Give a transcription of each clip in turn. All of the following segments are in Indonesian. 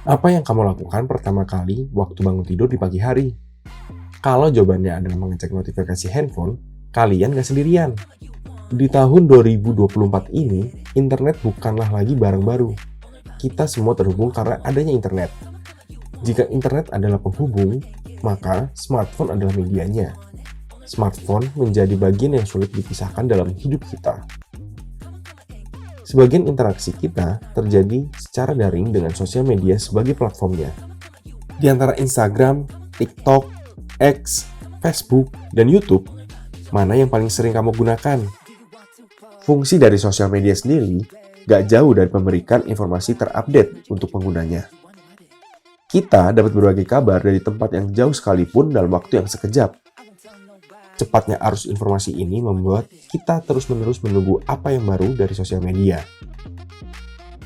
Apa yang kamu lakukan pertama kali waktu bangun tidur di pagi hari? Kalau jawabannya adalah mengecek notifikasi handphone, kalian gak sendirian. Di tahun 2024 ini, internet bukanlah lagi barang baru. Kita semua terhubung karena adanya internet. Jika internet adalah penghubung, maka smartphone adalah medianya. Smartphone menjadi bagian yang sulit dipisahkan dalam hidup kita. Sebagian interaksi kita terjadi secara daring dengan sosial media sebagai platformnya. Di antara Instagram, TikTok, X, Facebook, dan YouTube, mana yang paling sering kamu gunakan? Fungsi dari sosial media sendiri gak jauh dari memberikan informasi terupdate untuk penggunanya. Kita dapat berbagi kabar dari tempat yang jauh sekalipun dalam waktu yang sekejap. Cepatnya arus informasi ini membuat kita terus-menerus menunggu apa yang baru dari sosial media.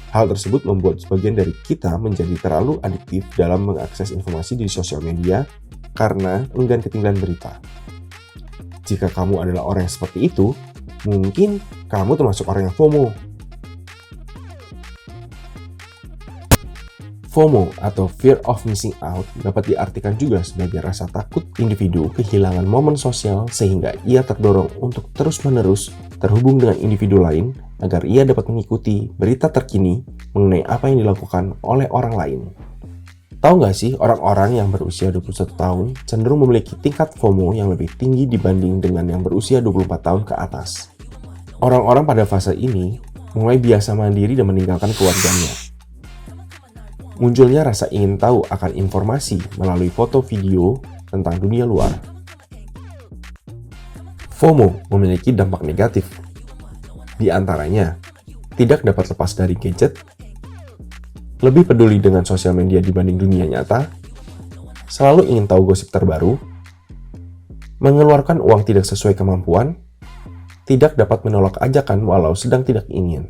Hal tersebut membuat sebagian dari kita menjadi terlalu adiktif dalam mengakses informasi di sosial media karena enggan ketinggalan berita. Jika kamu adalah orang yang seperti itu, mungkin kamu termasuk orang yang FOMO. FOMO atau Fear of Missing Out dapat diartikan juga sebagai rasa takut individu kehilangan momen sosial sehingga ia terdorong untuk terus-menerus terhubung dengan individu lain agar ia dapat mengikuti berita terkini mengenai apa yang dilakukan oleh orang lain. Tahu nggak sih orang-orang yang berusia 21 tahun cenderung memiliki tingkat FOMO yang lebih tinggi dibanding dengan yang berusia 24 tahun ke atas. Orang-orang pada fase ini mulai biasa mandiri dan meninggalkan keluarganya. Munculnya rasa ingin tahu akan informasi melalui foto video tentang dunia luar. FOMO memiliki dampak negatif. Di antaranya, tidak dapat lepas dari gadget, lebih peduli dengan sosial media dibanding dunia nyata, selalu ingin tahu gosip terbaru, mengeluarkan uang tidak sesuai kemampuan, tidak dapat menolak ajakan walau sedang tidak ingin.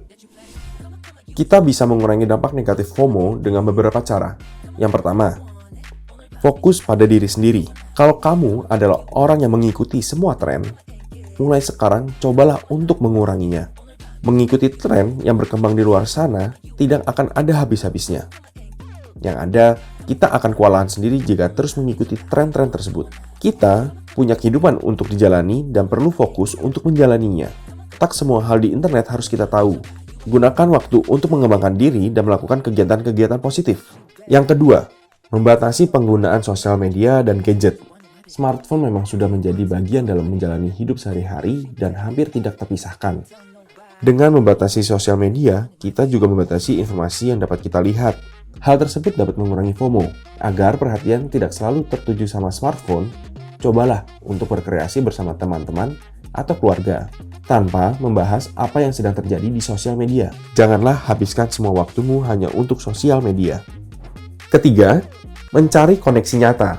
Kita bisa mengurangi dampak negatif FOMO dengan beberapa cara. Yang pertama, fokus pada diri sendiri. Kalau kamu adalah orang yang mengikuti semua tren, mulai sekarang cobalah untuk menguranginya. Mengikuti tren yang berkembang di luar sana tidak akan ada habis-habisnya. Yang ada, kita akan kewalahan sendiri jika terus mengikuti tren-tren tersebut. Kita punya kehidupan untuk dijalani dan perlu fokus untuk menjalaninya. Tak semua hal di internet harus kita tahu. Gunakan waktu untuk mengembangkan diri dan melakukan kegiatan-kegiatan positif. Yang kedua, membatasi penggunaan sosial media dan gadget. Smartphone memang sudah menjadi bagian dalam menjalani hidup sehari-hari dan hampir tidak terpisahkan. Dengan membatasi sosial media, kita juga membatasi informasi yang dapat kita lihat. Hal tersebut dapat mengurangi FOMO. Agar perhatian tidak selalu tertuju sama smartphone, cobalah untuk berkreasi bersama teman-teman atau keluarga, tanpa membahas apa yang sedang terjadi di sosial media. Janganlah habiskan semua waktumu hanya untuk sosial media. Ketiga, mencari koneksi nyata.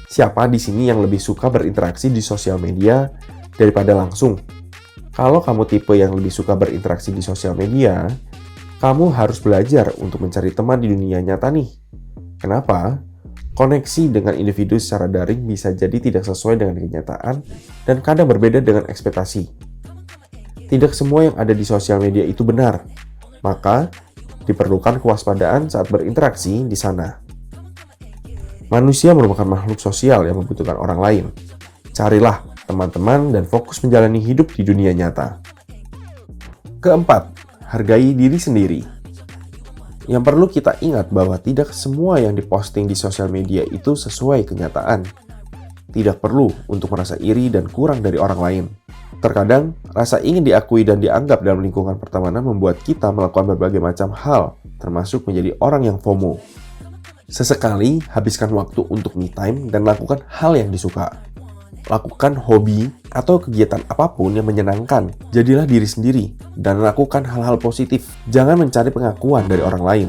Siapa di sini yang lebih suka berinteraksi di sosial media daripada langsung? Kalau kamu tipe yang lebih suka berinteraksi di sosial media, kamu harus belajar untuk mencari teman di dunia nyata nih. Kenapa? Koneksi dengan individu secara daring bisa jadi tidak sesuai dengan kenyataan dan kadang berbeda dengan ekspektasi. Tidak semua yang ada di sosial media itu benar, maka diperlukan kewaspadaan saat berinteraksi di sana. Manusia merupakan makhluk sosial yang membutuhkan orang lain. Carilah teman-teman dan fokus menjalani hidup di dunia nyata. Keempat, hargai diri sendiri. Yang perlu kita ingat bahwa tidak semua yang diposting di sosial media itu sesuai kenyataan. Tidak perlu untuk merasa iri dan kurang dari orang lain. Terkadang, rasa ingin diakui dan dianggap dalam lingkungan pertemanan membuat kita melakukan berbagai macam hal, termasuk menjadi orang yang FOMO. Sesekali, habiskan waktu untuk me time dan lakukan hal yang disuka. Lakukan hobi atau kegiatan apapun yang menyenangkan. Jadilah diri sendiri dan lakukan hal-hal positif. Jangan mencari pengakuan dari orang lain.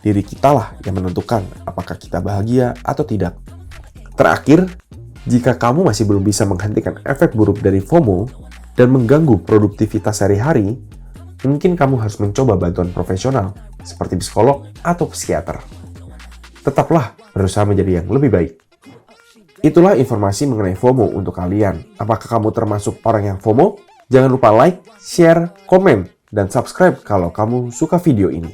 Diri kitalah yang menentukan apakah kita bahagia atau tidak. Terakhir, jika kamu masih belum bisa menghentikan efek buruk dari FOMO dan mengganggu produktivitas sehari-hari, mungkin kamu harus mencoba bantuan profesional seperti psikolog atau psikiater. Tetaplah berusaha menjadi yang lebih baik. Itulah informasi mengenai FOMO untuk kalian. Apakah kamu termasuk orang yang FOMO? Jangan lupa like, share, komen, dan subscribe kalau kamu suka video ini.